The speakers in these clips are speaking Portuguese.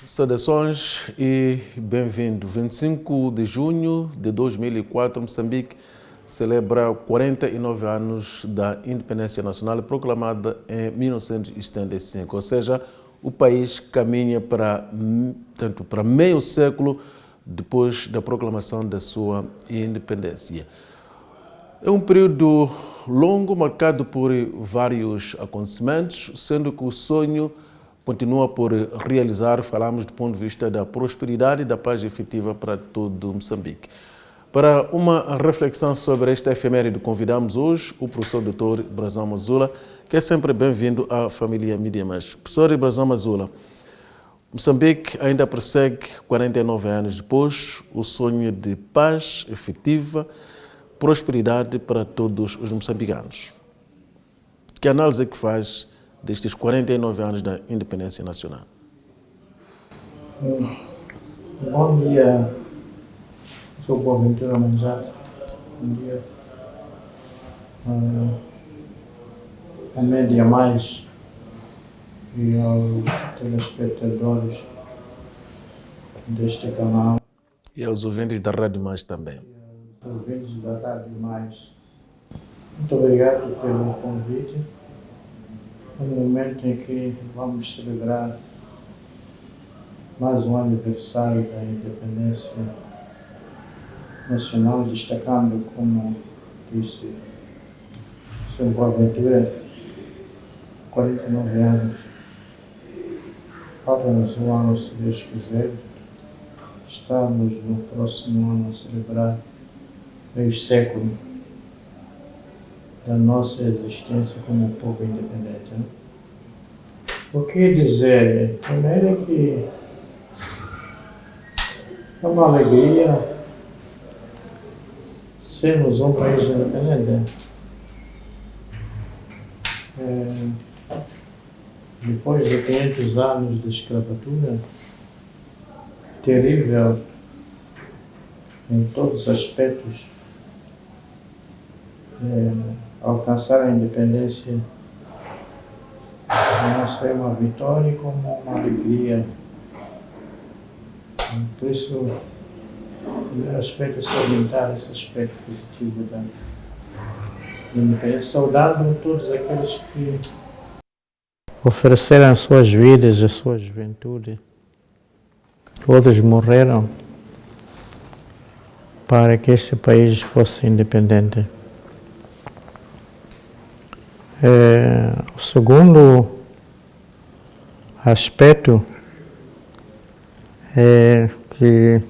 Saudações e bem-vindo. 25 de junho de 2004, Moçambique celebra 49 anos da independência nacional proclamada em 1975, ou seja, o país caminha para meio século depois da proclamação da sua independência. É um período longo marcado por vários acontecimentos, sendo que o sonho continua por realizar. Falamos do ponto de vista da prosperidade e da paz efetiva para todo Moçambique. Para uma reflexão sobre esta efeméride, convidamos hoje o professor Dr. Brazão Mazula, que é sempre bem-vindo à família Mídia Mais. Professor Brazão Mazula, Moçambique ainda persegue, 49 anos depois, o sonho de paz efetiva, prosperidade para todos os moçambicanos. Que análise é que faz destes 49 anos da independência nacional? Bom dia, sou Boaventura Manjato. Bom dia à Mídia Mais e aos telespectadores deste canal. E aos ouvintes da Rádio Mais também. E aos ouvintes da Rádio Mais. Muito obrigado pelo convite. No momento em que vamos celebrar mais um aniversário da independência nacional, destacando, como disse o Sr. Boaventura, 49 anos. Falta-nos um ano, se Deus quiser. Estamos no próximo ano a celebrar meio século da nossa existência como povo independente. Né? O que dizer? Primeiro é que é uma alegria sermos um país independente. Depois de 500 anos de escravatura, terrível em todos os aspectos, alcançar a independência não só é uma vitória como uma alegria. Por isso, o primeiro aspecto é salientar esse aspecto positivo da independência, saudando todos aqueles que ofereceram as suas vidas, a sua juventude. Outros morreram para que esse país fosse independente. O segundo aspecto é que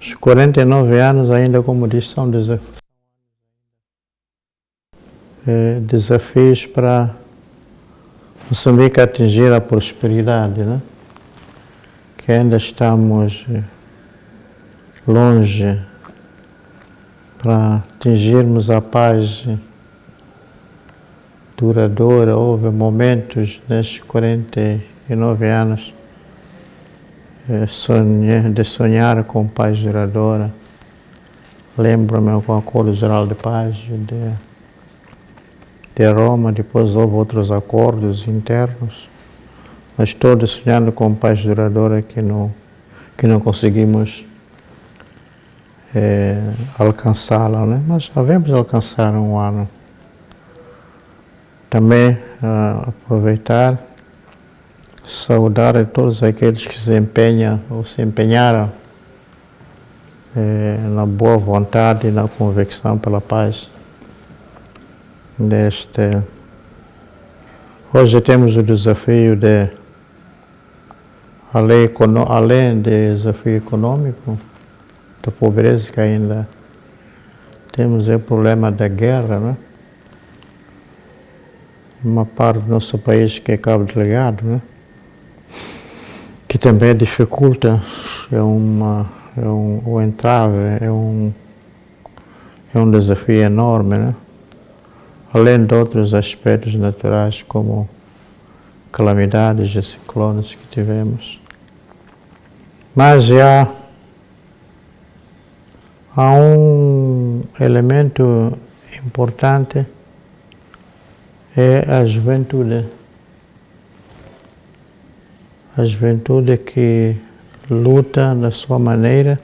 os 49 anos ainda, como diz, são desafios para Moçambique atingir a prosperidade, né? Que ainda estamos longe para atingirmos a paz duradoura. Houve momentos nestes 49 anos de sonhar com paz duradoura. Lembro-me com o Acordo Geral de Paz de Roma, depois houve outros acordos internos, mas todos sonhando com paz duradoura que não conseguimos alcançá-la, né? Mas havemos alcançar um ano. Também aproveitar, saudar a todos aqueles que se empenham ou se empenharam na boa vontade e na convicção pela paz. Hoje temos o desafio além do desafio econômico, da pobreza, que ainda temos o problema da guerra, né? Uma parte do nosso país que é Cabo Delgado, né? Que também dificulta, o entrave, é um desafio enorme, né? Além de outros aspectos naturais, como calamidades e ciclones que tivemos. Mas já há um elemento importante, é a juventude. a juventude que luta da sua maneira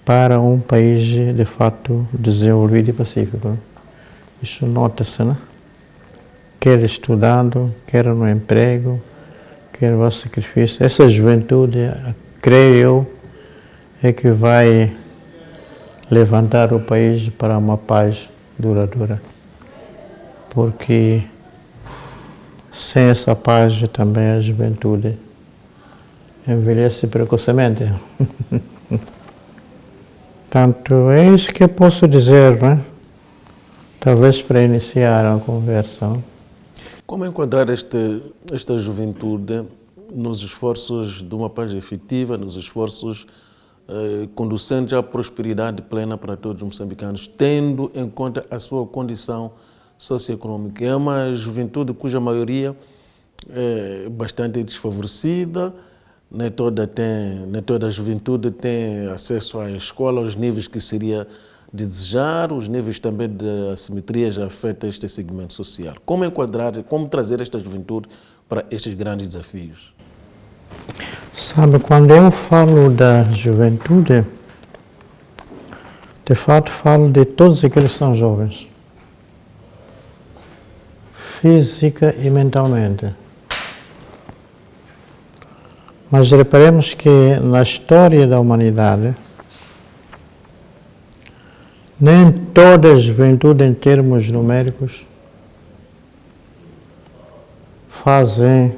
para um país de fato desenvolvido e pacífico. Isso nota-se, né? Quer estudando, quer no emprego, quer no sacrifício. Essa juventude, creio eu, é que vai levantar o país para uma paz duradoura. Porque sem essa paz também a juventude envelhece precocemente. Portanto, é isso que eu posso dizer, né? Talvez para iniciar a conversa. Como enquadrar esta juventude nos esforços de uma paz efetiva, nos esforços conducentes à prosperidade plena para todos os moçambicanos, tendo em conta a sua condição socioeconômica? É uma juventude cuja maioria é bastante desfavorecida, nem toda a juventude tem acesso à escola aos níveis que seria de desejar, os níveis também de assimetria já afetam este segmento social. Como enquadrar, como trazer esta juventude para estes grandes desafios? Sabe, quando eu falo da juventude, de fato falo de todos aqueles que são jovens, física e mentalmente. Mas reparemos que na história da humanidade, nem toda a juventude em termos numéricos fazem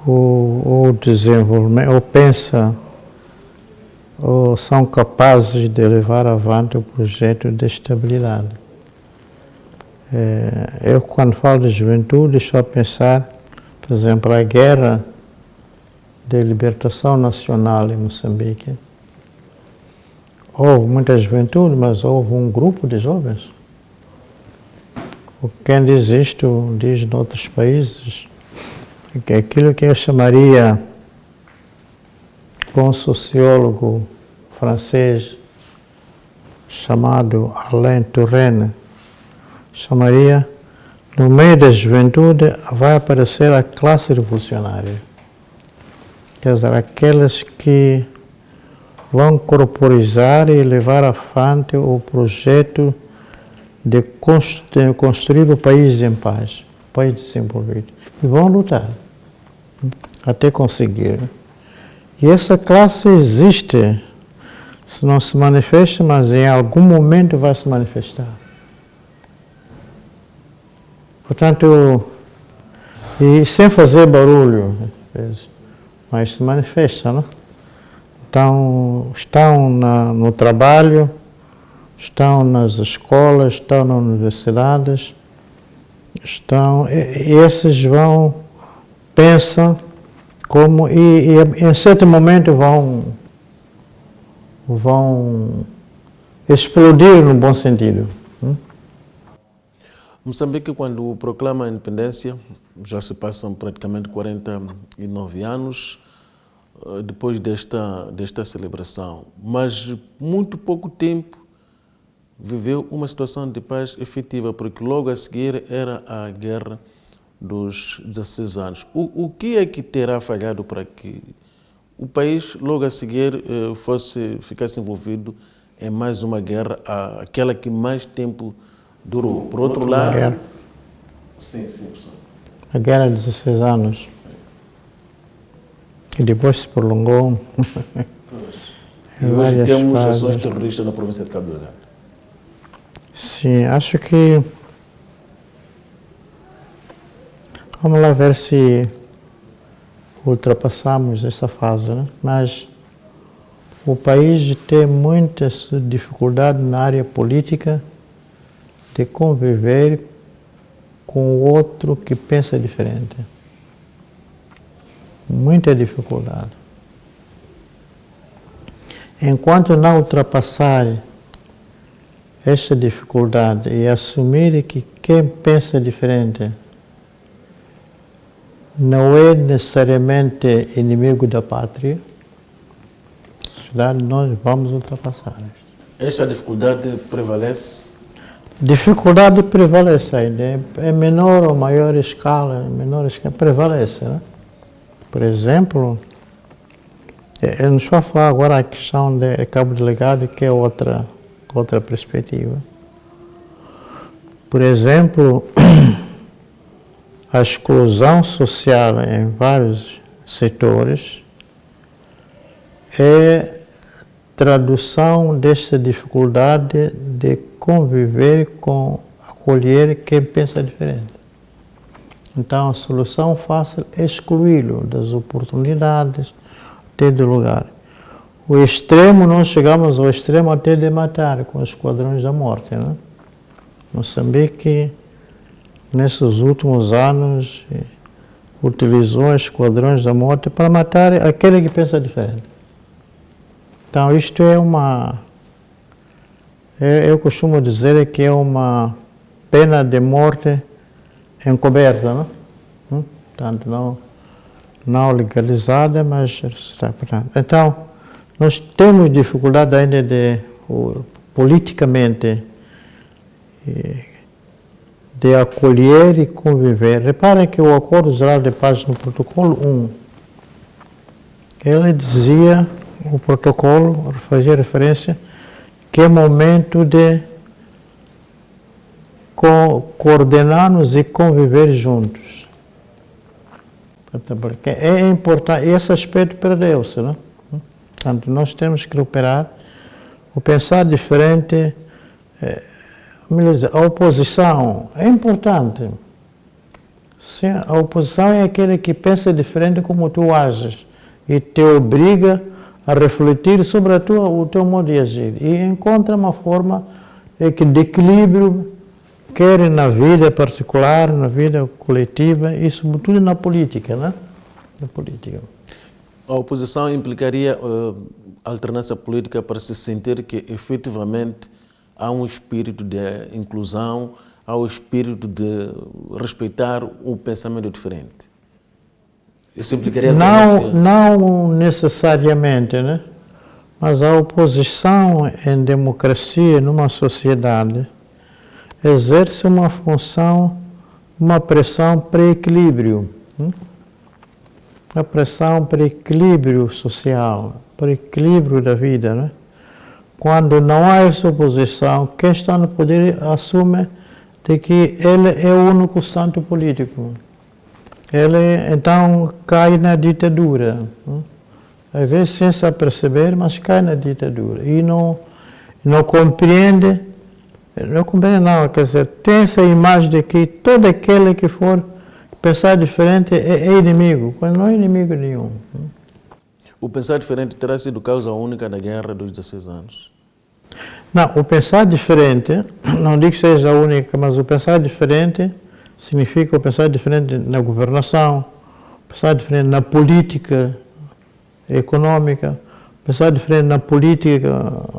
o desenvolvimento, ou pensa, ou são capazes de levar avante o projeto de estabilidade. Eu, quando falo de juventude, estou a pensar, por exemplo, a guerra de libertação nacional em Moçambique. Houve muita juventude, mas houve um grupo de jovens. Quem diz isto, diz noutros países, que é aquilo que eu chamaria, com um sociólogo francês chamado Alain Touraine, chamaria, no meio da juventude vai aparecer a classe revolucionária. Quer dizer, aquelas que vão corporizar e levar à frente o projeto de construir o país em paz, o país desenvolvido. E vão lutar até conseguir. E essa classe existe, se não se manifesta, mas em algum momento vai se manifestar. Portanto, e sem fazer barulho, mas se manifesta, não? Então, estão no trabalho, estão nas escolas, estão nas universidades, esses pensam como, e em certo momento vão explodir no bom sentido. Moçambique, quando proclama a independência, já se passam praticamente 49 anos depois desta celebração, mas muito pouco tempo viveu uma situação de paz efetiva, porque logo a seguir era a guerra dos 16 anos. O que é que terá falhado para que o país logo a seguir ficasse envolvido em mais uma guerra, aquela que mais tempo durou? Por outro lado... Guerra. Sim, professor. A guerra de 16 anos. Sim. E depois se prolongou. E hoje temos ações terroristas na província de Cabo Delgado. Sim, acho que... Vamos lá ver se ultrapassamos essa fase, né? Mas o país tem muita dificuldade na área política de conviver com o outro que pensa diferente. Muita dificuldade. Enquanto não ultrapassar essa dificuldade e assumir que quem pensa diferente não é necessariamente inimigo da pátria, nós vamos ultrapassar. Esta dificuldade prevalece? dificuldade prevalece ainda, em menor ou maior escala, prevalece, né? Por exemplo, eu não estou a falar agora a questão de cabo delegado, que é outra perspectiva. Por exemplo, a exclusão social em vários setores é tradução dessa dificuldade de conviver com, acolher quem pensa diferente. Então, a solução fácil é excluí-lo das oportunidades, até do lugar. O extremo, nós chegamos ao extremo até de matar com os esquadrões da morte, né? Moçambique, nesses últimos anos, utilizou os esquadrões da morte para matar aquele que pensa diferente. Então, isto é eu costumo dizer que é uma pena de morte encoberta, não? Portanto, não legalizada, mas está. Então, nós temos dificuldade ainda politicamente, de acolher e conviver. Reparem que o Acordo Geral de Paz, no protocolo 1, ele dizia, o protocolo fazia referência que é momento de coordenar-nos e conviver juntos. É importante, esse aspecto perdeu-se, né? Portanto, nós temos que recuperar o pensar diferente. A oposição é importante. Sim, a oposição é aquele que pensa diferente como tu ages e te obriga a refletir sobre o teu modo de agir e encontra uma forma de equilíbrio, quer na vida particular, na vida coletiva e sobretudo na política, né? Na política. A oposição implicaria alternância política para se sentir que efetivamente há um espírito de inclusão, há um espírito de respeitar o pensamento diferente. Isso implicaria não necessariamente, né? Mas a oposição em democracia, numa sociedade, exerce uma função, uma pressão para equilíbrio. A pressão para equilíbrio social, para equilíbrio da vida, né? Quando não há essa oposição, quem está no poder assume de que ele é o único santo político. Ele, então, cai na ditadura. Às vezes, sem se aperceber, mas cai na ditadura. E não compreende, quer dizer, tem essa imagem de que todo aquele que for pensar diferente é inimigo, quando não é inimigo nenhum. O pensar diferente terá sido causa única da guerra dos 16 anos? Não, o pensar diferente, não digo que seja a única, mas o pensar diferente significa o pensar diferente na governação, pensar diferente na política econômica, pensar diferente na política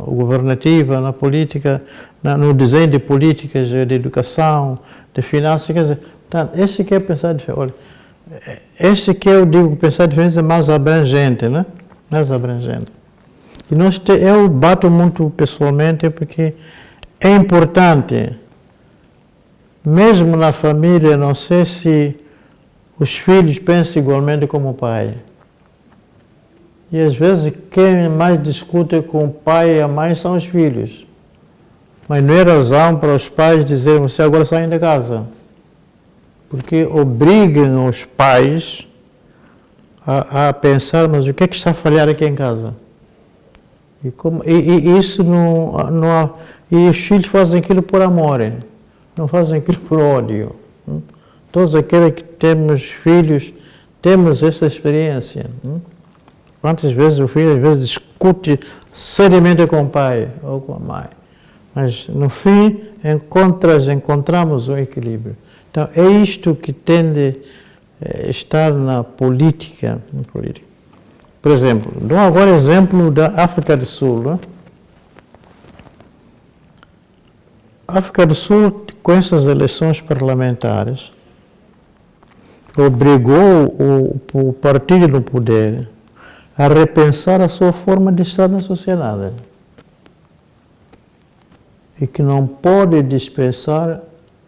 governativa, na política, no desenho de políticas de educação, de finanças, quer dizer, portanto, esse que é pensar diferente. Olha, esse que eu digo pensar diferente é mais abrangente, né? Mais abrangente. E eu bato muito pessoalmente porque é importante, mesmo na família, não sei se os filhos pensam igualmente como o pai. E às vezes quem mais discute com o pai e a mãe são os filhos. Mas não é razão para os pais dizerem, você agora sai de casa. Porque obrigam os pais a pensar, mas o que é que está a falhar aqui em casa? E isso e os filhos fazem aquilo por amor, não fazem aquilo por ódio. Todos aqueles que temos filhos, temos essa experiência. Quantas vezes o filho, às vezes, discute seriamente com o pai ou com a mãe. Mas, no fim, encontramos um equilíbrio. Então, é isto que tende a estar na política. Por exemplo, dou agora exemplo da África do Sul. Né? A África do Sul, com essas eleições parlamentares, obrigou o partido no poder a repensar a sua forma de estar na sociedade. e que não pode dispensar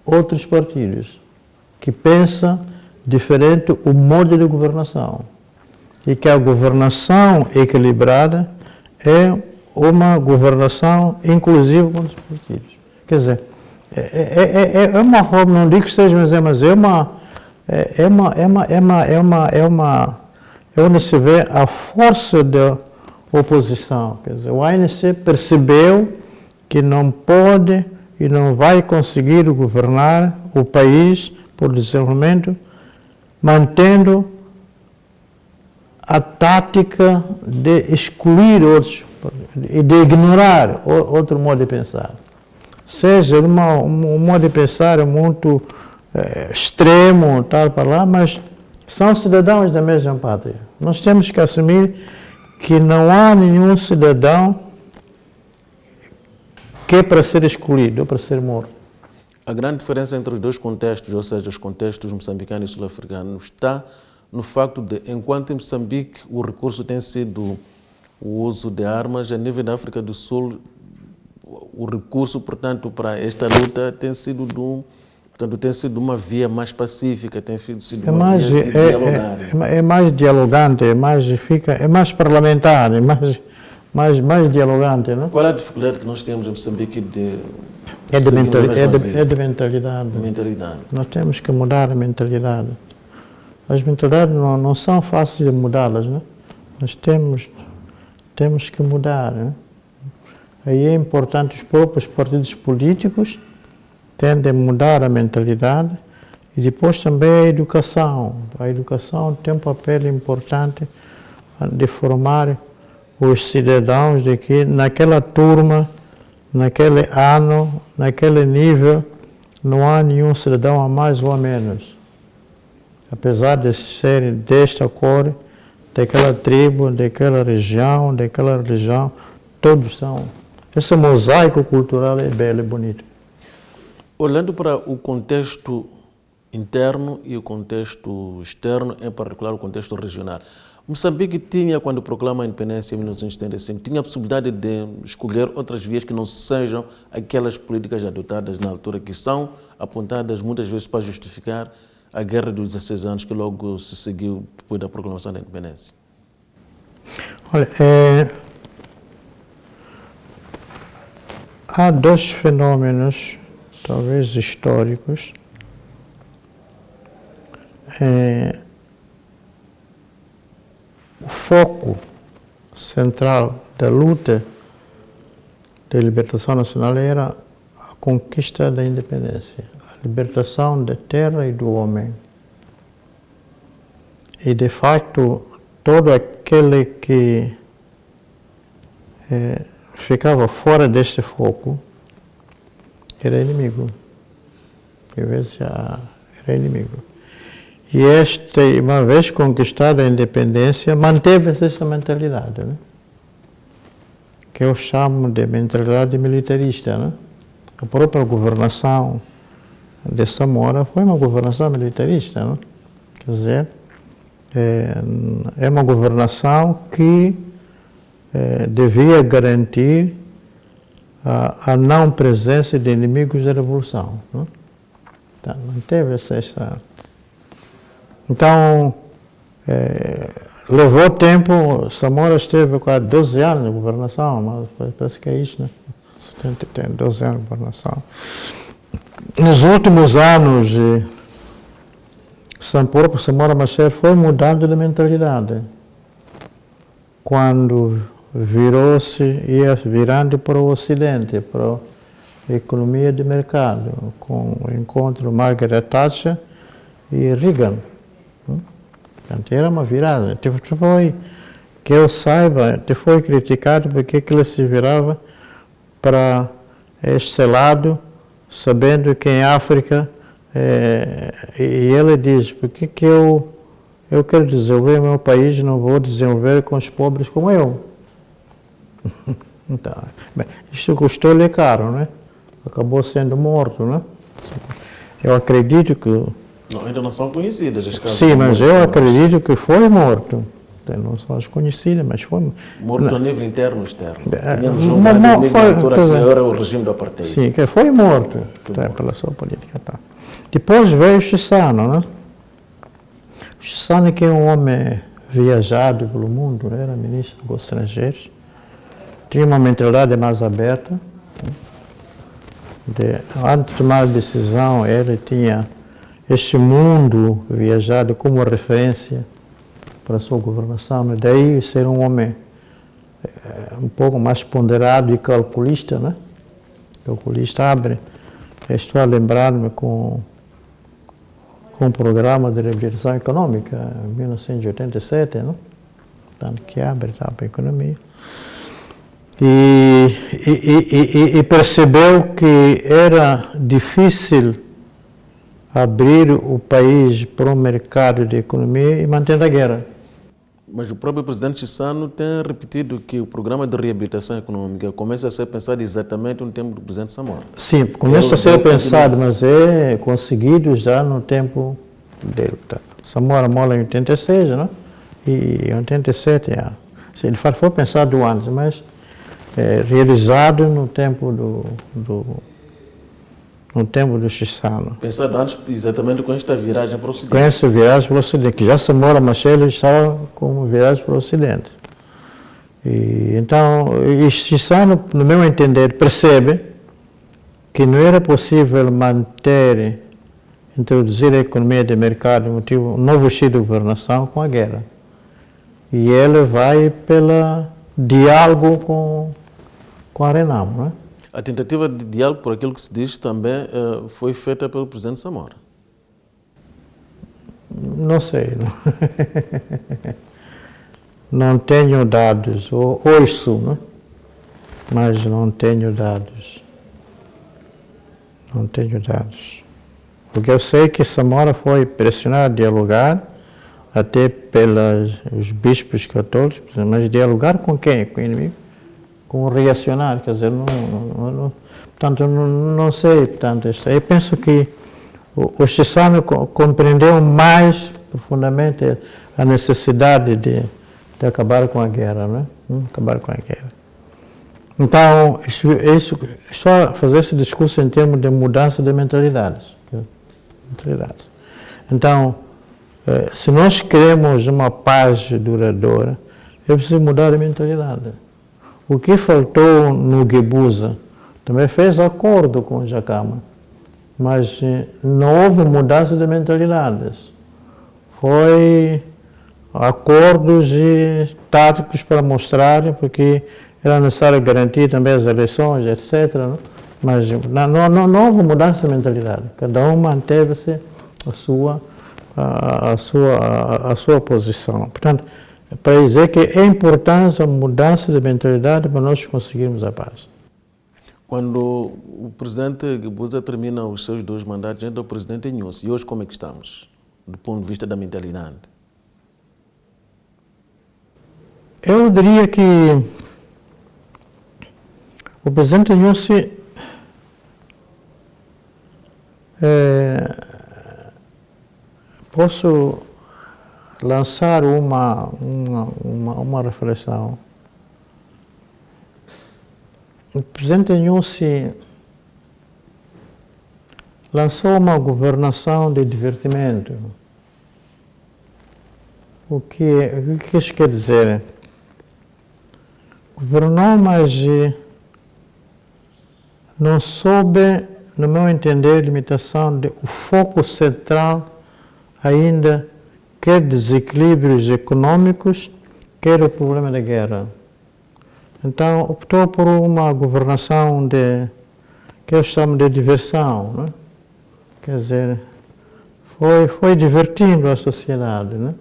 outros partidos que pensam diferente o modo de governação. E que a governação equilibrada é uma governação inclusiva com os partidos. Quer dizer, é uma forma, não digo que seja, mas é onde se vê a força da oposição. Quer dizer, o ANC percebeu que não pode e não vai conseguir governar o país por desenvolvimento, mantendo a tática de excluir outros e de ignorar outro modo de pensar. Seja um modo de pensar muito extremo, tal para lá, mas são cidadãos da mesma pátria. Nós temos que assumir que não há nenhum cidadão que é para ser excluído ou para ser morto. A grande diferença entre os dois contextos, ou seja, os contextos moçambicano e sul-africano, está no facto de, enquanto em Moçambique o recurso tem sido o uso de armas, a nível da África do Sul, o recurso, portanto, para esta luta tem sido uma via mais pacífica, tem sido uma via de dialogar. É mais dialogante, é mais parlamentar, é mais dialogante, não? Qual é a dificuldade que nós temos em Moçambique de mentalidade. Mentalidade. Nós temos que mudar a mentalidade. As mentalidades não são fáceis de mudá-las, né? Mas temos que mudar, né? Aí é importante os próprios partidos políticos tendem a mudar a mentalidade e depois também a educação. A educação tem um papel importante de formar os cidadãos de que naquela turma, naquele ano, naquele nível, não há nenhum cidadão a mais ou a menos. Apesar de serem desta cor, daquela tribo, daquela região, daquela religião, todos são. Esse mosaico cultural é belo e bonito. Olhando para o contexto interno e o contexto externo, em particular o contexto regional, Moçambique tinha, quando proclama a independência em 1975, tinha a possibilidade de escolher outras vias que não sejam aquelas políticas adotadas na altura, que são apontadas muitas vezes para justificar a guerra dos 16 anos que logo se seguiu depois da proclamação da independência. Olha, há dois fenômenos, talvez históricos, o foco central da luta de libertação nacional era a conquista da independência, a libertação da terra e do homem. E, de fato, todo aquele que ficava fora deste foco era inimigo. Era inimigo. E uma vez conquistada a independência, manteve-se essa mentalidade, né? Que eu chamo de mentalidade militarista, né? A própria governação de Samora foi uma governação militarista, né? Quer dizer, é uma governação que devia garantir a não presença de inimigos da revolução, né? Então, manteve-se essa. Então, levou tempo, Samora esteve quase 12 anos de governação, mas parece que é isso, né? Tem 12 anos de governação. Nos últimos anos, Samora Machel foi mudando de mentalidade. Quando ia virando para o Ocidente, para a economia de mercado, com o encontro Margaret Thatcher e Reagan. Portanto, era uma virada. Que eu saiba, foi criticado porque ele se virava para este lado, sabendo que em África, e ele diz, por que eu quero desenvolver meu país, não vou desenvolver com os pobres como eu? Então, isso custou-lhe caro, né? Acabou sendo morto, né? Eu acredito que... Não, ainda não são conhecidas as causas. Sim, mas eu acredito que foi morto. não são as conhecidas, mas foi... Morto a nível interno e externo. Tínhamos foi, era o regime do apartheid. Sim, que foi morto pela sua política. Tá. Depois veio o Chissano, né? O Chissano, que é um homem viajado pelo mundo, era ministro dos estrangeiros, tinha uma mentalidade mais aberta. Antes de tomar a decisão, ele tinha este mundo viajado como referência para a sua governação. E daí ser um homem um pouco mais ponderado e calculista, né? Calculista abre. Estou a lembrar-me com o programa de reabilitação econômica em 1987, né? Portanto, que abre a economia. E percebeu que era difícil abrir o país para um mercado de economia e manter a guerra. Mas o próprio presidente Chissano tem repetido que o programa de reabilitação econômica começa a ser pensado exatamente no tempo do presidente Samora. Sim, começa a ser pensado, mas é conseguido já no tempo dele. Tá? Samora morre em 86, né? E em 87, ele foi pensado antes, mas realizado no tempo do Chissano. Pensado antes exatamente com esta viragem para o Ocidente. Com essa viragem para o Ocidente, que já Samora Machel estava com viragem para o Ocidente. E, então, Chissano, no meu entender, percebe que não era possível introduzir a economia de mercado, um novo estilo de governação com a guerra. E ele vai pelo diálogo com a Renamo, não é? A tentativa de diálogo, por aquilo que se diz, também foi feita pelo presidente Samora. Não sei. Não tenho dados. Ouço, né? Mas não tenho dados. Não tenho dados. Porque eu sei que Samora foi pressionado a dialogar, até pelos bispos católicos, mas dialogar com quem? Com o inimigo? Com o reacionário, quer dizer, portanto, não sei, portanto, eu penso que o Chissano compreendeu mais profundamente a necessidade de acabar com a guerra, não é? Acabar com a guerra. Então, só fazer esse discurso em termos de mudança de mentalidades. Então, se nós queremos uma paz duradoura, é preciso mudar a mentalidade. O que faltou no Guebuza também fez acordo com o Jacama, mas não houve mudança de mentalidades. Foi acordos táticos para mostrar, porque era necessário garantir também as eleições, etc. Não? Mas não houve mudança de mentalidade. Cada um manteve-se a sua posição. Portanto, para dizer que é importante a mudança de mentalidade para nós conseguirmos a paz. Quando o presidente Guebuza termina os seus 2 mandatos, entra o presidente Nyusi. E hoje como é que estamos, do ponto de vista da mentalidade? Eu diria que o presidente Nyusi posso lançar uma reflexão. O presidente Nyusi lançou uma governação de divertimento. O que isso quer dizer? Governou, mas não soube, no meu entender, limitação o foco central ainda, quer desequilíbrios econômicos, quer o problema da guerra. Então, optou por uma governação que eu chamo de diversão, né? Quer dizer, foi divertindo a sociedade, né?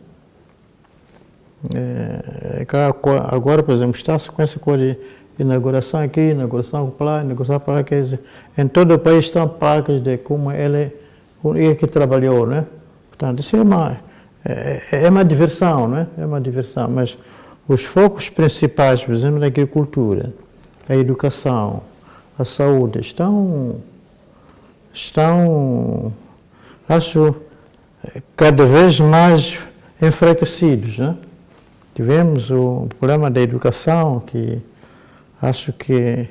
Agora, por exemplo, está a sequência de inauguração aqui, inauguração para lá, quer dizer, em todo o país estão placas de como ele que trabalhou, né? Portanto, isso é uma diversão, né? É uma diversão, mas os focos principais, por exemplo, na agricultura, a educação, a saúde, estão acho, cada vez mais enfraquecidos, né? Tivemos o problema da educação, que acho que,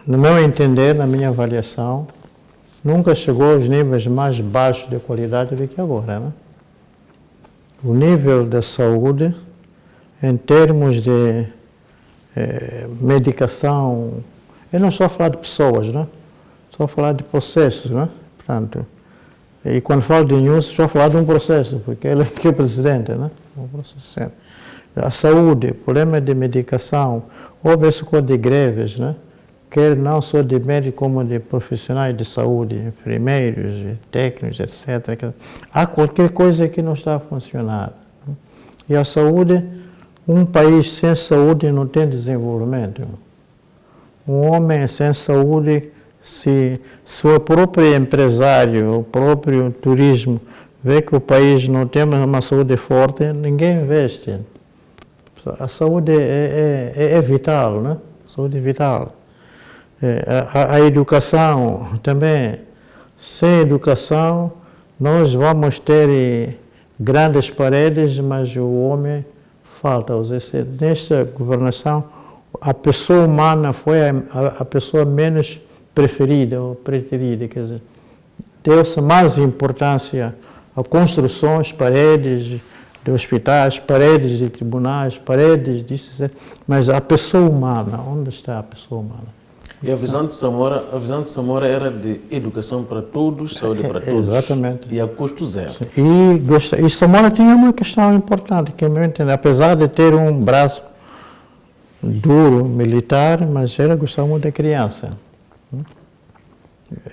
no meu entender, na minha avaliação, nunca chegou aos níveis mais baixos de qualidade do que agora, né? O nível da saúde, em termos de medicação, eu não estou a falar de pessoas, né? Estou a falar de processos, né? Portanto, e quando falo de news, estou a falar de um processo, porque ele é que é presidente, né? Um processo. A saúde, problema de medicação, houve esse código de greves, né? Quer não só de médicos como de profissionais de saúde, enfermeiros, técnicos, etc. Há qualquer coisa que não está a funcionar. E a saúde, um país sem saúde não tem desenvolvimento. Um homem sem saúde, se o próprio empresário, o próprio turismo, vê que o país não tem uma saúde forte, ninguém investe. A saúde é vital, né? A saúde é vital. A educação também. Sem educação, nós vamos ter grandes paredes, mas o homem falta. Nesta governação, a pessoa humana foi a pessoa menos preferida ou preterida, quer dizer, deu-se mais importância a construções, paredes de hospitais, paredes de tribunais, paredes disso, mas a pessoa humana, onde está a pessoa humana? E a visão de Samora era de educação para todos, saúde para todos. Exatamente. E a custo zero. E Samora tinha uma questão importante, que eu entendo, apesar de ter um braço duro, militar, mas ele gostava muito da criança.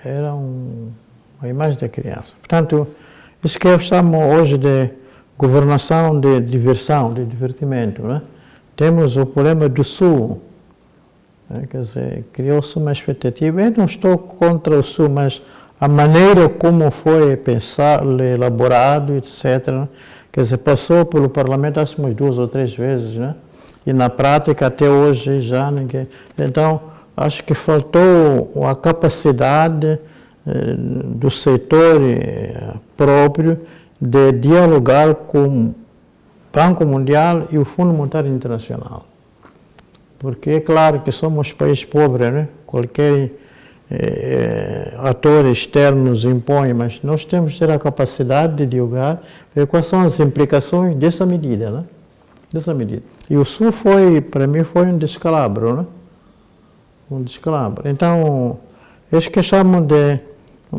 Era uma imagem da criança. Portanto, isso que eu chamo hoje de governação de diversão, de divertimento, né? Temos o problema do Sul. Quer dizer, criou-se uma expectativa. Eu não estou contra o Sul, mas a maneira como foi pensado, elaborado, etc., quer dizer, passou pelo Parlamento acho umas 2 ou 3 vezes, né? E na prática, até hoje, já ninguém... Então, acho que faltou a capacidade do setor próprio de dialogar com o Banco Mundial e o Fundo Monetário Internacional. Porque é claro que somos países pobres, né? Qualquer ator externo nos impõe, mas nós temos que ter a capacidade de dialogar, ver quais são as implicações dessa medida, né? Dessa medida. E o Sul para mim, foi um descalabro, né? Um descalabro. Então, isso que chamam de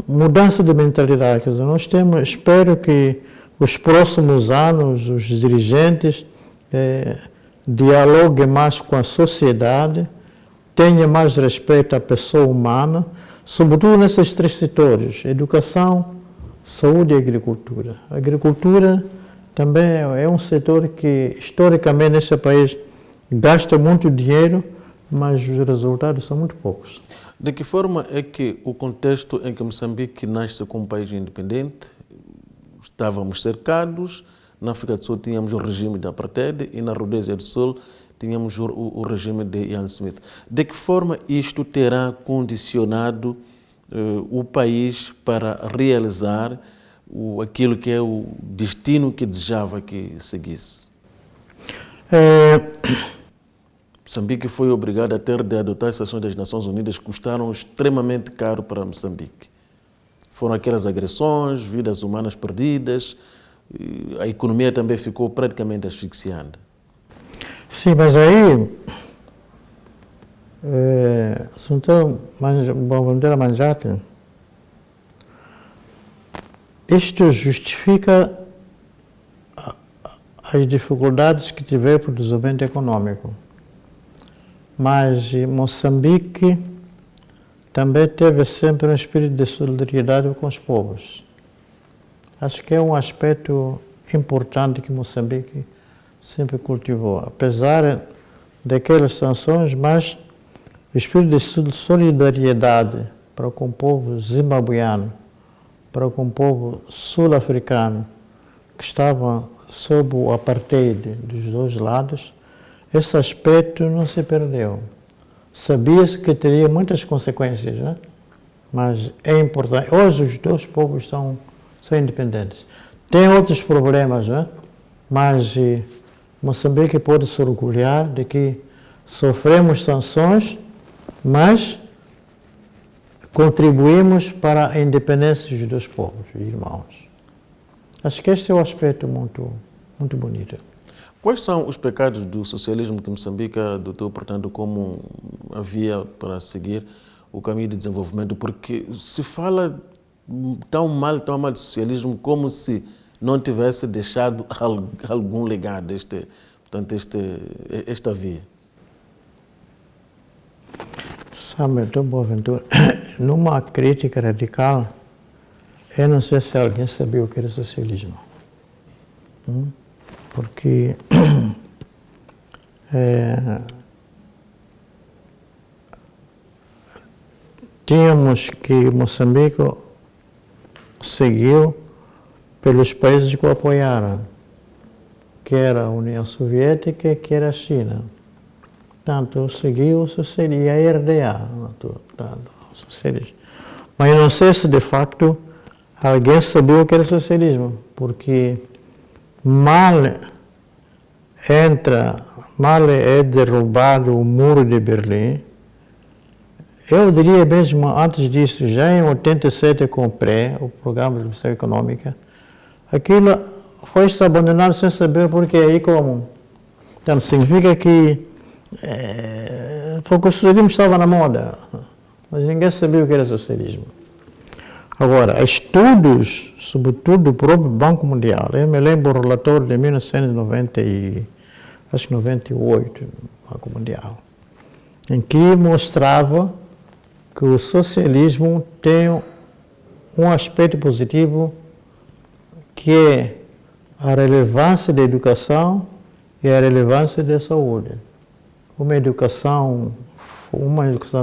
mudança de mentalidade. Quer dizer, espero que os próximos anos, os dirigentes dialoguem mais com a sociedade, tenham mais respeito à pessoa humana, sobretudo nesses 3 setores: educação, saúde e agricultura. A agricultura também é um setor que, historicamente, nesse país, gasta muito dinheiro, mas os resultados são muito poucos. De que forma é que o contexto em que Moçambique nasce como um país independente, estávamos cercados, na África do Sul tínhamos o regime de apartheid e na Rodésia do Sul tínhamos o regime de Ian Smith. De que forma isto terá condicionado o país para realizar aquilo que é o destino que desejava que seguisse? Moçambique foi obrigado a ter de adotar as sanções das Nações Unidas que custaram extremamente caro para Moçambique. Foram aquelas agressões, vidas humanas perdidas, a economia também ficou praticamente asfixiada. Sim, mas aí, Sr. Bandeira Manjate, isto justifica as dificuldades que tiver para o desenvolvimento econômico. Mas Moçambique também teve sempre um espírito de solidariedade com os povos. Acho que é um aspecto importante que Moçambique sempre cultivou. Apesar daquelas sanções, mas o espírito de solidariedade para com o povo zimbabuiano, para com o povo sul-africano, que estava sob o apartheid dos 2 lados, esse aspecto não se perdeu. Sabia-se que teria muitas consequências, né? Mas é importante. Hoje os 2 povos são independentes. Tem outros problemas, né? Mas Moçambique pode se orgulhar de que sofremos sanções, mas contribuímos para a independência dos dois povos e irmãos. Acho que este é um aspecto muito, muito bonito. Quais são os pecados do socialismo que Moçambique adotou, portanto, como a via para seguir o caminho de desenvolvimento? Porque se fala tão mal de socialismo como se não tivesse deixado algum legado esta via. Sabe, Dom Boaventura, numa crítica radical, eu não sei se alguém sabia o que era socialismo. Porque tínhamos que Moçambique seguiu pelos países que o apoiaram, que era a União Soviética e que era a China. Portanto, seguiu o socialismo, a RDA, portanto, o socialismo. Mas eu não sei se, de facto, alguém sabia o que era socialismo, porque mal é derrubado o muro de Berlim. Eu diria mesmo, antes disso, já em 87 eu comprei o programa de Missão Econômica. Aquilo foi-se abandonado sem saber porquê e como. Então, significa que porque o socialismo estava na moda, mas ninguém sabia o que era socialismo. Agora, estudos, sobretudo do próprio Banco Mundial, eu me lembro do relatório de 1998, Banco Mundial, em que mostrava que o socialismo tem um aspecto positivo, que é a relevância da educação e a relevância da saúde. Uma educação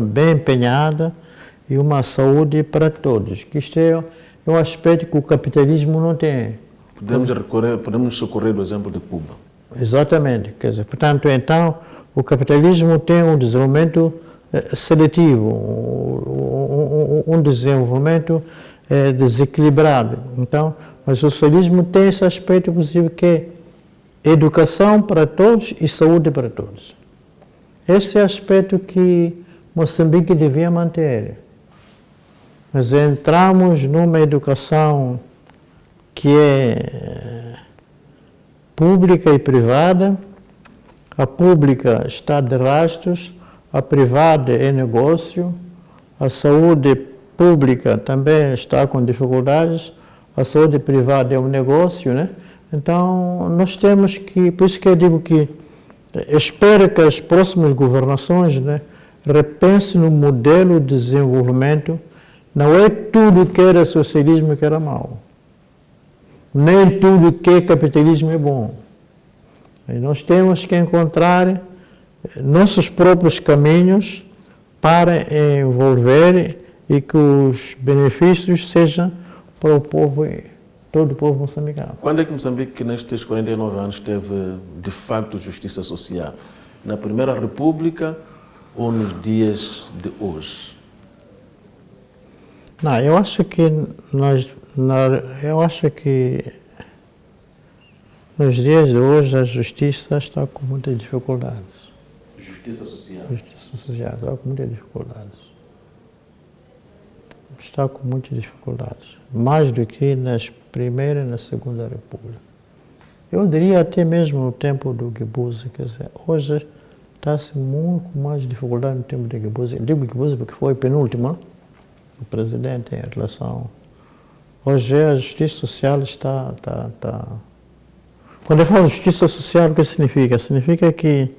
bem empenhada e uma saúde para todos. Que isto é um aspecto que o capitalismo não tem. Podemos socorrer do exemplo de Cuba. Exatamente. Quer dizer, portanto, então, o capitalismo tem um desenvolvimento seletivo, um desenvolvimento desequilibrado. Então, mas o socialismo tem esse aspecto positivo que é educação para todos e saúde para todos. Esse é o aspecto que Moçambique devia manter. Mas entramos numa educação que é pública e privada. A pública está de rastros, a privada é negócio, a saúde pública também está com dificuldades, a saúde privada é um negócio, né? Então, nós temos que, por isso que eu digo que espero que as próximas governações, né, repensem no modelo de desenvolvimento. Não é tudo que era socialismo que era mau. Nem tudo que é capitalismo é bom. E nós temos que encontrar nossos próprios caminhos para envolver e que os benefícios sejam para o povo, todo o povo moçambicano. Quando é que Moçambique, nestes 49 anos, teve de facto justiça social? Na Primeira República ou nos dias de hoje? Não, eu acho que nos dias de hoje a justiça está com muitas dificuldades. Justiça social? Justiça social está com muitas dificuldades. Está com muitas dificuldades. Mais do que nas Primeira e na Segunda República. Eu diria até mesmo no tempo do Guebuza, quer dizer, hoje está-se muito com mais dificuldade no tempo do Guebuza. Eu digo Guebuza porque foi o penúltimo, o presidente, em relação. Hoje a justiça social está. Quando eu falo justiça social, o que significa? Significa que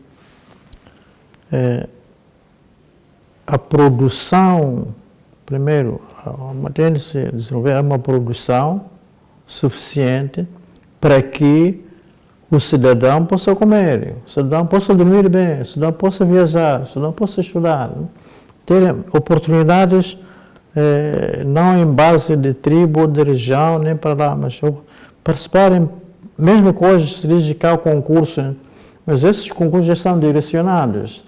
a produção, primeiro, tem de se desenvolver uma produção suficiente para que o cidadão possa comer, o cidadão possa dormir bem, o cidadão possa viajar, o cidadão possa estudar, né? Ter oportunidades não em base de tribo ou de região, nem para lá, mas participarem, mesmo que hoje se diz cá o concurso, né? Mas esses concursos já são direcionados.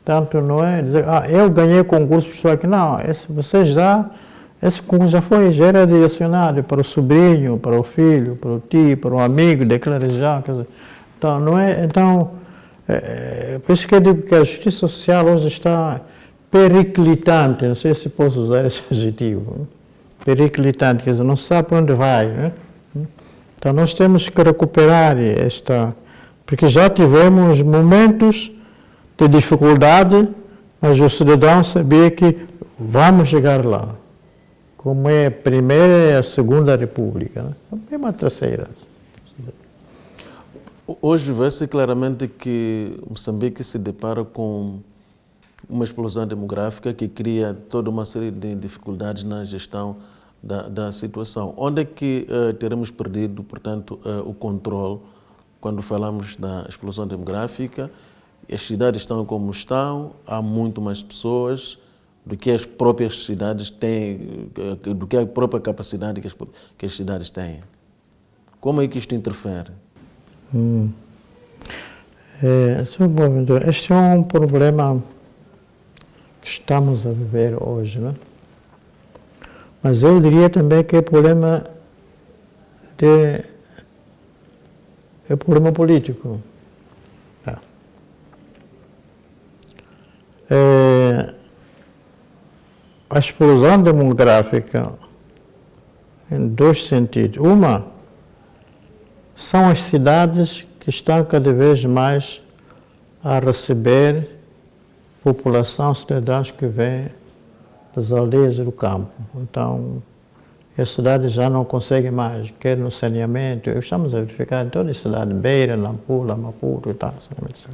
Tanto não é dizer, eu ganhei concurso, pessoal aqui, não, esse concurso já era direcionado para o sobrinho, para o filho, para o tio, para o amigo daquela região. Quer dizer, Então, não é, então, por isso que eu digo que a justiça social hoje está periclitante, não sei se posso usar esse adjetivo, periclitante, quer dizer, não sabe para onde vai, né? Então nós temos que recuperar porque já tivemos momentos de dificuldade, mas o cidadão sabia que vamos chegar lá, como é a primeira e a segunda república, né? É uma terceira. Hoje vê-se claramente que Moçambique se depara com uma explosão demográfica que cria toda uma série de dificuldades na gestão da situação. Onde é que teremos perdido, portanto, o controle quando falamos da explosão demográfica? As cidades estão como estão, há muito mais pessoas do que as próprias cidades têm, do que a própria capacidade que as cidades têm. Como é que isto interfere? Este é um problema que estamos a viver hoje, né? Mas eu diria também que é problema político. A explosão demográfica em dois sentidos. Uma, são as cidades que estão cada vez mais a receber população, cidadãos que vêm das aldeias do campo. Então, as cidades já não conseguem mais, quer no saneamento, estamos a verificar em toda a cidade, Beira, Nampula, Maputo e tal, etc.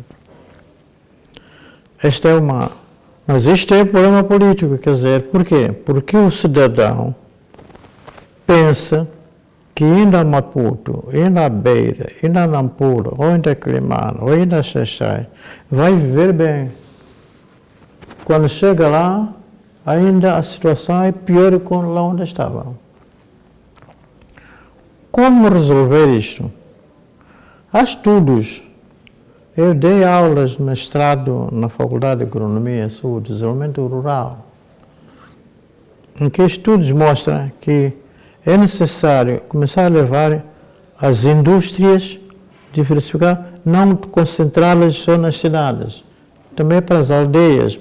Mas isto é um problema político, quer dizer, por quê? Porque o cidadão pensa que indo a Maputo, indo a Beira, indo a Nampula, ou indo a Quelimane, ou indo a Xaixai, vai viver bem. Quando chega lá, ainda a situação é pior que lá onde estava. Como resolver isto? Há estudos. Eu dei aulas de mestrado na Faculdade de Agronomia sobre desenvolvimento rural, em que estudos mostram que é necessário começar a levar as indústrias diversificar, não concentrá-las só nas cidades, também para as aldeias.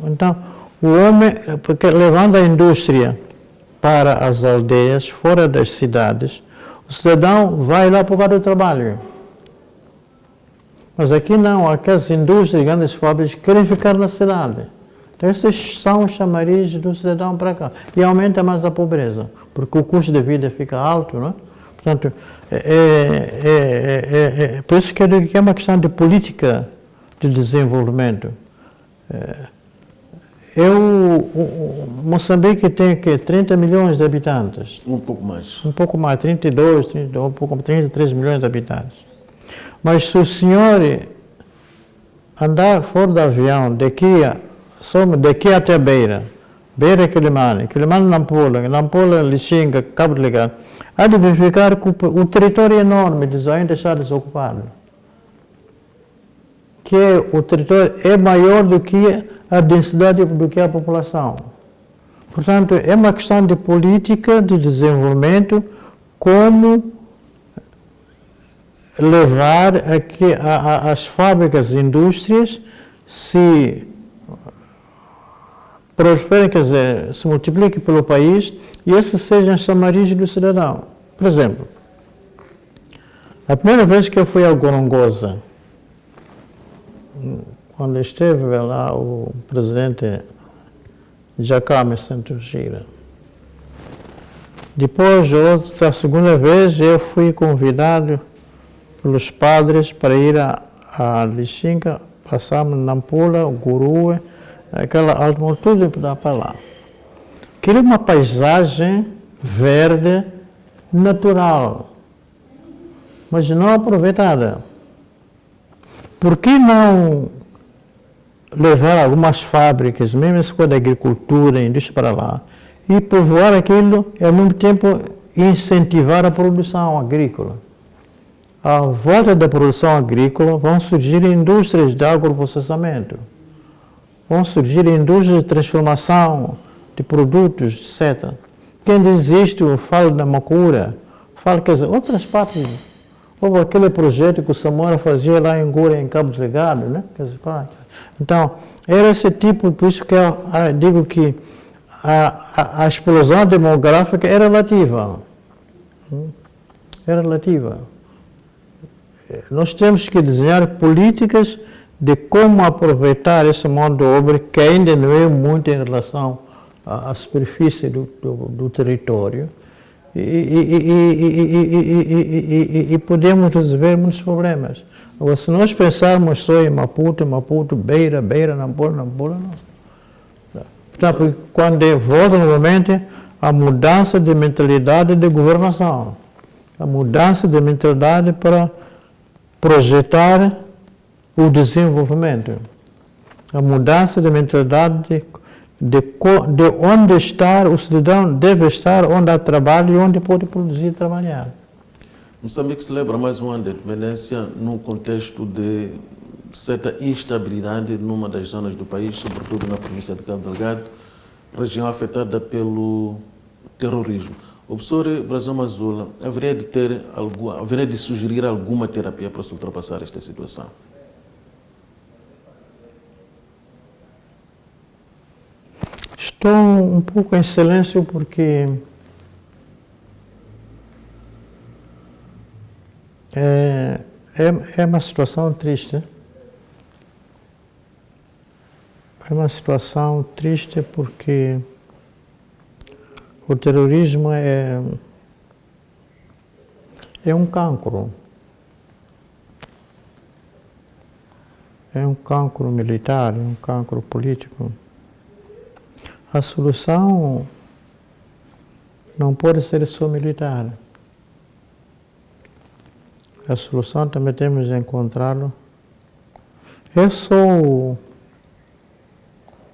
Então, o homem, porque levando a indústria para as aldeias, fora das cidades, o cidadão vai lá por causa do trabalho. Mas aqui não, aqui as indústrias, grandes fábricas, querem ficar na cidade. Então, esses são os chamarizes do cidadão para cá. E aumenta mais a pobreza, porque o custo de vida fica alto, não é? Portanto, por isso que eu digo que é uma questão de política de desenvolvimento. Moçambique tem 30 milhões de habitantes. Um pouco mais. Um pouco mais, 33 milhões de habitantes. Mas se o senhor andar fora do avião, daqui até Beira, Quelimane, Nampula, Lixinga, Cabo Delgado, há de verificar que o território é enorme, ainda está desocupado. Que o território é maior do que a densidade, do que a população. Portanto, é uma questão de política de desenvolvimento, como levar a que as fábricas e indústrias se prosperem, quer dizer, se multipliquem pelo país e esses sejam chamarizes do cidadão. Por exemplo, a primeira vez que eu fui a Gorongosa, quando esteve lá o presidente Jacame Santos Gira, depois, a segunda vez, eu fui convidado pelos padres para ir a Lixinga, passamos Nampula, Gurue, aquela altitude para lá. Queria uma paisagem verde, natural, mas não aproveitada. Por que não levar algumas fábricas, mesmo essa coisa da agricultura, indústria para lá, e povoar aquilo e, ao mesmo tempo, incentivar a produção agrícola? À volta da produção agrícola vão surgir indústrias de agroprocessamento, vão surgir indústrias de transformação de produtos, etc. Quem diz isto, fala da Macura, fala que outras partes, Houve aquele projeto que o Samora fazia lá em Gura, em Cabo Delgado, né? Quer dizer, então, era esse tipo, por isso que eu digo que a explosão demográfica é relativa. É relativa. Nós temos que desenhar políticas de como aproveitar esse mão de obra que ainda não é muito em relação à superfície do território e podemos resolver muitos problemas. Agora, se nós pensarmos só em Maputo, Beira, Nampula, não. Portanto, quando volta novamente a mudança de mentalidade de governação, a mudança de mentalidade para projetar o desenvolvimento, a mudança de mentalidade de onde estar, o cidadão deve estar, onde há trabalho e onde pode produzir e trabalhar. Moçambique celebra mais um ano de independência num contexto de certa instabilidade numa das zonas do país, sobretudo na província de Cabo Delgado, região afetada pelo terrorismo. O professor Brazão Mazula haveria de sugerir alguma terapia para se ultrapassar esta situação? Estou um pouco em silêncio porque é uma situação triste. É uma situação triste porque o terrorismo é um cancro. É um cancro militar, é um cancro político. A solução não pode ser só militar. A solução também temos de encontrá-lo. Eu sou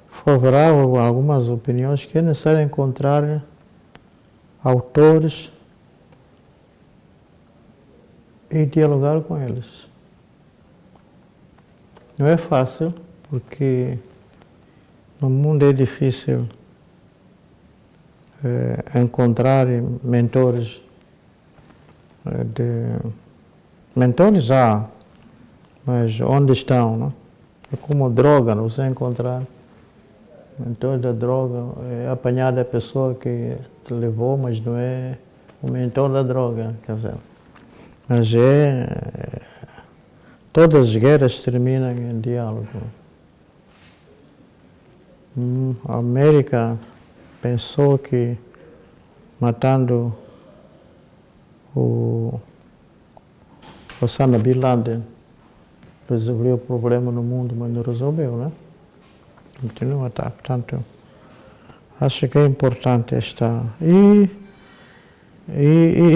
favorável a algumas opiniões que é necessário encontrar autores e dialogar com eles. Não é fácil, porque no mundo é difícil encontrar mentores. Mentores há, mas onde estão? Não? É como droga, não você encontrar mentor da droga, é apanhar a pessoa que te levou, mas não é o mentor da droga. Quer dizer, mas todas as guerras terminam em diálogo. A América pensou que matando o Osama Bin Laden resolveu o problema no mundo, mas não resolveu, né? Continua a estar. Portanto, acho que é importante estar. E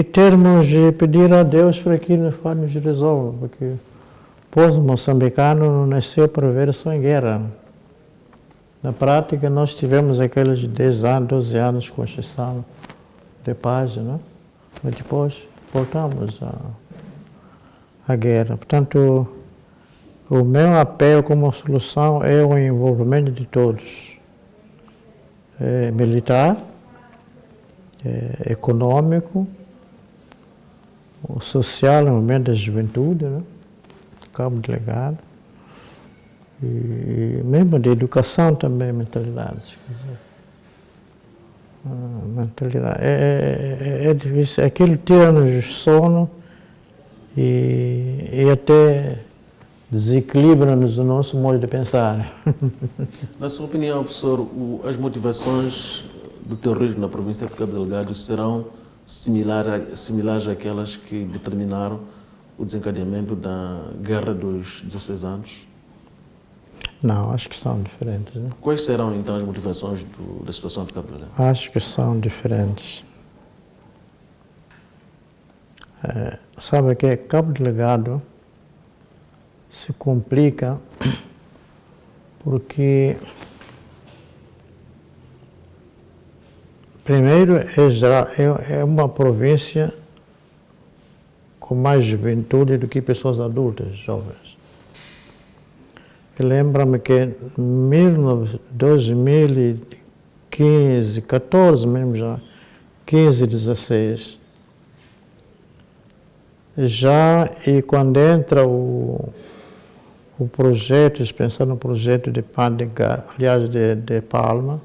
termos de pedir a Deus para que nos resolva, porque o povo moçambicano não nasceu para ver só em guerra. Na prática, nós tivemos aqueles 10 anos, 12 anos de Constituição de paz, né? Mas depois voltamos à guerra. Portanto, o meu apelo como solução é o envolvimento de todos. Militar, econômico, o social, o movimento da juventude, né? Cabo Delgado. E mesmo de educação também, mentalidades. Mentalidade. É difícil. Aquilo tira-nos o sono e até desequilibra-nos o nosso modo de pensar. Na sua opinião, professor, as motivações do terrorismo na província de Cabo Delgado serão similares àquelas que determinaram o desencadeamento da Guerra dos 16 anos? Não, acho que são diferentes. Né? Quais serão, então, as motivações da situação de Cabo Delgado? Acho que são diferentes. Sabe que Cabo Delgado se complica porque, primeiro, é uma província com mais juventude do que pessoas adultas, jovens. Lembra-me que em 2015, 14 mesmo já, 15, 16, já, e quando entra o projeto, pensar no projeto de aliás, de Palma,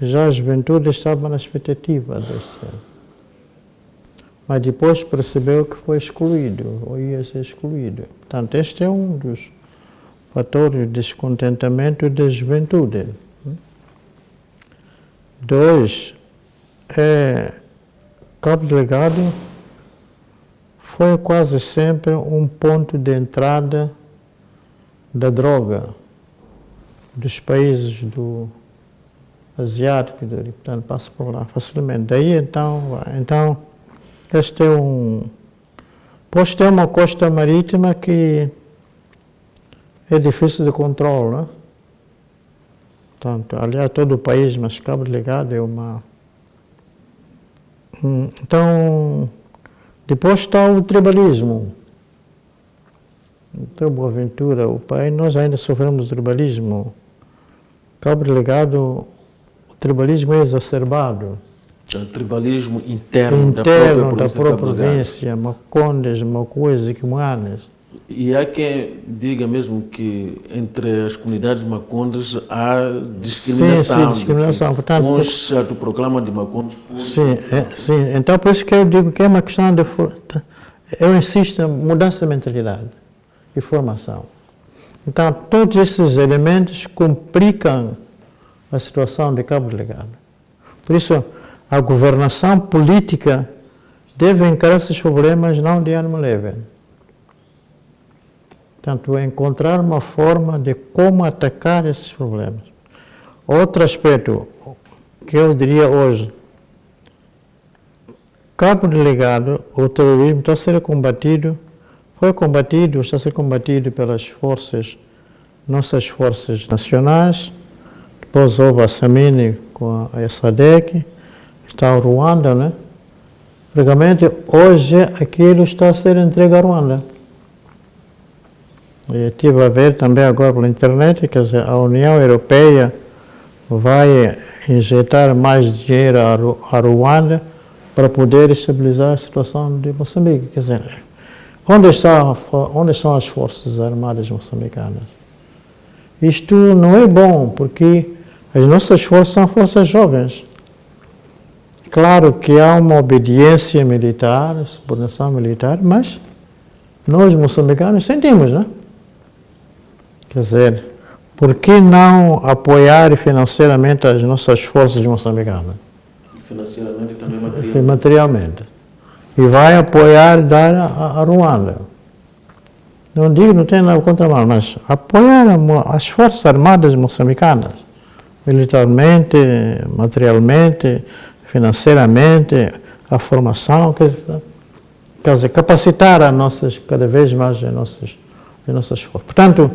já a juventude estava na expectativa desse. Mas depois percebeu que foi excluído, ou ia ser excluído. Portanto, este é um dos fatores de descontentamento da juventude. 2, Cabo Delgado foi quase sempre um ponto de entrada da droga dos países asiáticos, portanto, passa por lá facilmente. Daí, então este é pois tem uma costa marítima que é difícil de controle, né? Portanto, aliás, todo o país, mas Cabo Delgado é uma... Então, depois está o tribalismo. Então, Boaventura, o país, nós ainda sofremos tribalismo. Cabo Delgado, o tribalismo é exacerbado. O tribalismo interno da própria província, Macondes, Macuas e Quimuanas. E há quem diga mesmo que entre as comunidades Macondes há discriminação. Sim, discriminação. Portanto, uns se autoproclamam de Macondes. Sim. Então, por isso que eu digo que é uma questão de... Eu insisto em mudança de mentalidade e formação. Então, todos esses elementos complicam a situação de Cabo Delgado. Por isso, a governação política deve encarar esses problemas não de ânimo leve. Portanto, encontrar uma forma de como atacar esses problemas. Outro aspecto que eu diria hoje, Cabo Delgado, o terrorismo está a ser combatido, está a ser combatido pelas nossas forças nacionais, depois houve a Samini com a SADC, está o Ruanda, né? Praticamente, hoje aquilo está a ser entregue à Ruanda. Eu estive a ver também agora pela internet, quer dizer, a União Europeia vai injetar mais dinheiro à Ruanda para poder estabilizar a situação de Moçambique. Quer dizer, onde são as forças armadas moçambicanas? Isto não é bom, porque as nossas forças são forças jovens. Claro que há uma obediência militar, subordinação militar, mas nós moçambicanos sentimos, né? Quer dizer, por que não apoiar financeiramente as nossas forças moçambicanas? Financeiramente e também materialmente. E vai apoiar, dar a Ruanda. Não digo, não tem nada contra mal, mas apoiar as forças armadas moçambicanas, militarmente, materialmente, financeiramente, a formação, quer dizer, capacitar cada vez mais as nossas forças. Portanto,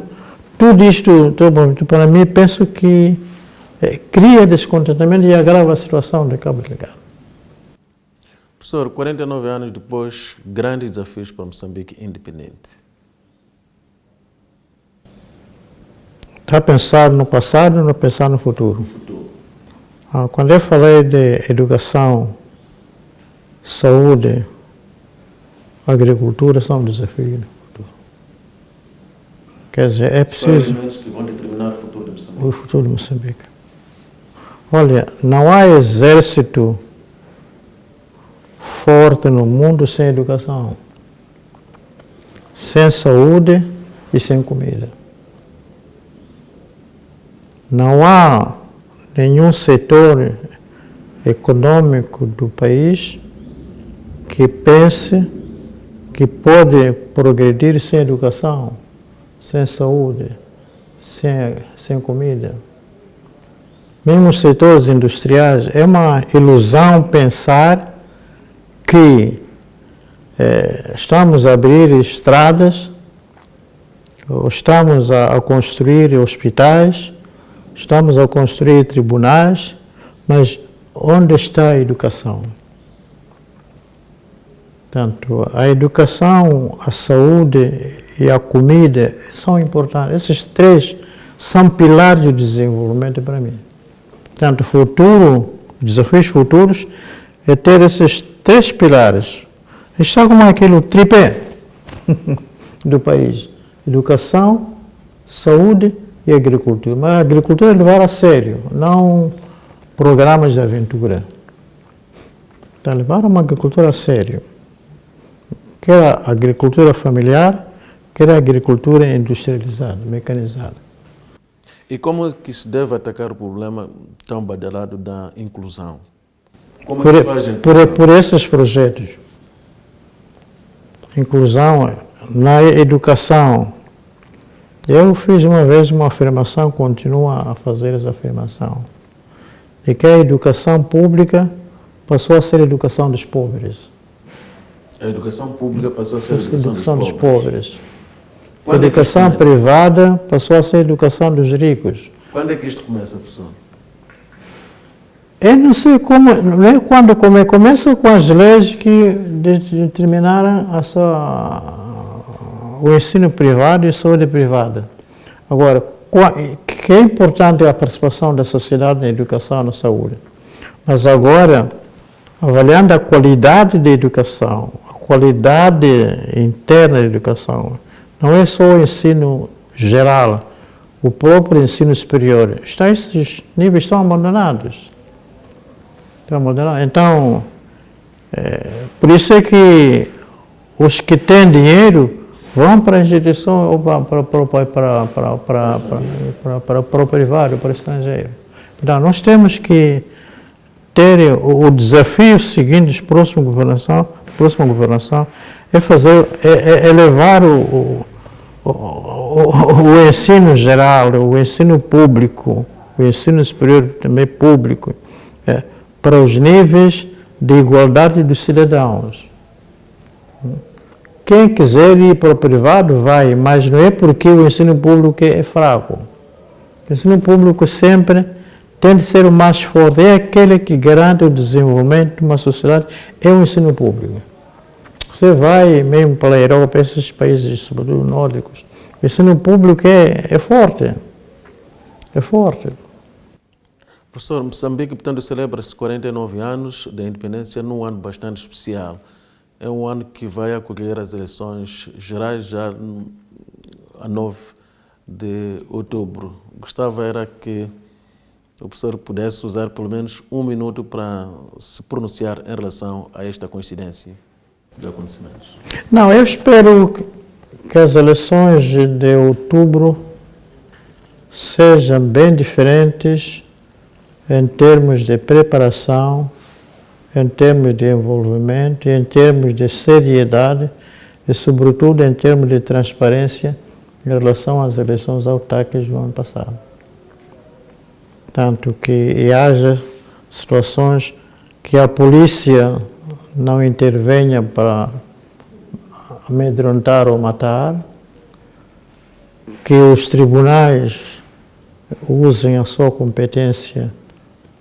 tudo isto, para mim, penso que cria descontentamento e agrava a situação de Cabo Delgado. Professor, 49 anos depois, grandes desafios para Moçambique independente. Está a pensar no passado ou não pensar no futuro? Quando eu falei de educação, saúde, agricultura, são desafios. Quer dizer, é preciso... São elementos que vão determinar o futuro de Moçambique. O futuro de Moçambique. Olha, não há exército forte no mundo sem educação, sem saúde e sem comida. Não há nenhum setor econômico do país que pense que pode progredir sem educação, sem saúde, sem comida. Mesmo os setores industriais, é uma ilusão pensar que estamos a abrir estradas, ou estamos a construir hospitais, estamos a construir tribunais, mas onde está a educação? Portanto, a educação, a saúde e a comida são importantes. Esses três são pilares de desenvolvimento para mim. Portanto, desafios futuros é ter esses três pilares: Está como aquele tripé do país: educação, saúde e agricultura. Mas a agricultura é levar a sério, não programas de aventura. Está a levar uma agricultura a sério. Quer a agricultura familiar, quer a agricultura industrializada, mecanizada. E como é que se deve atacar o problema tão badalado da inclusão? Como é que se faz a inclusão? Por esses projetos. Inclusão na educação. Eu fiz uma vez uma afirmação, continuo a fazer essa afirmação, de que a educação pública passou a ser a educação dos pobres. A educação pública passou a ser a Educação dos pobres. A Quando é que isto educação começa? privada passou a ser a educação dos ricos. Quando é que isto começa, professor? Eu não sei como, não é quando começa com as leis que determinaram o ensino privado e a saúde privada. Agora, que é importante a participação da sociedade na educação e na saúde. Mas agora, avaliando a qualidade da educação, a qualidade interna da educação, não é só o ensino geral, o próprio ensino superior. Esses níveis estão abandonados. Então, por isso é que os que têm dinheiro vão para a instituição ou para o privado, para o estrangeiro. Então, nós temos que ter o desafio seguinte da próxima governação é levar o ensino geral, o ensino público, o ensino superior também público, para os níveis de igualdade dos cidadãos. Quem quiser ir para o privado vai, mas não é porque o ensino público é fraco. O ensino público sempre tem de ser o mais forte, é aquele que garante o desenvolvimento de uma sociedade, é o ensino público. Você vai mesmo para a Europa, esses países, sobretudo nórdicos, o ensino público é forte. É forte. Professor, Moçambique, portanto, celebra-se 49 anos da independência num ano bastante especial. É um ano que vai acolher as eleições gerais já a 9 de outubro. Gostava era que o professor pudesse usar pelo menos um minuto para se pronunciar em relação a esta coincidência de acontecimentos. Não, eu espero que as eleições de outubro sejam bem diferentes em termos de preparação, em termos de envolvimento, em termos de seriedade e, sobretudo, em termos de transparência em relação às eleições autárquicas do ano passado. Tanto que haja situações que a polícia não intervenha para amedrontar ou matar, que os tribunais usem a sua competência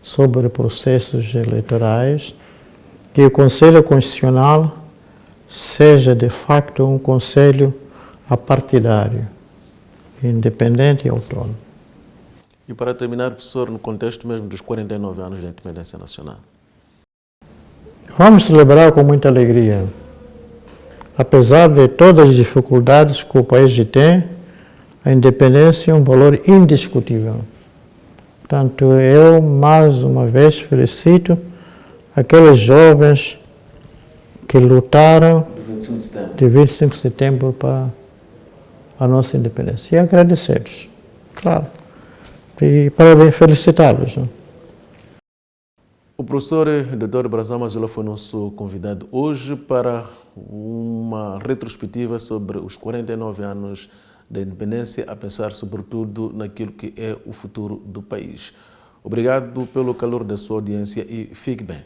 sobre processos eleitorais, que o Conselho Constitucional seja de facto um conselho apartidário, independente e autônomo. E para terminar, professor, no contexto mesmo dos 49 anos da independência nacional. Vamos celebrar com muita alegria. Apesar de todas as dificuldades que o país tem, a independência é um valor indiscutível. Portanto, eu, mais uma vez, felicito aqueles jovens que lutaram de 25 de setembro para a nossa independência. E agradecer-los, claro. E parabéns, felicitá-los. O professor Dr. Brazão Mazula foi nosso convidado hoje para uma retrospectiva sobre os 49 anos da independência, a pensar sobretudo naquilo que é o futuro do país. Obrigado pelo calor da sua audiência e fique bem.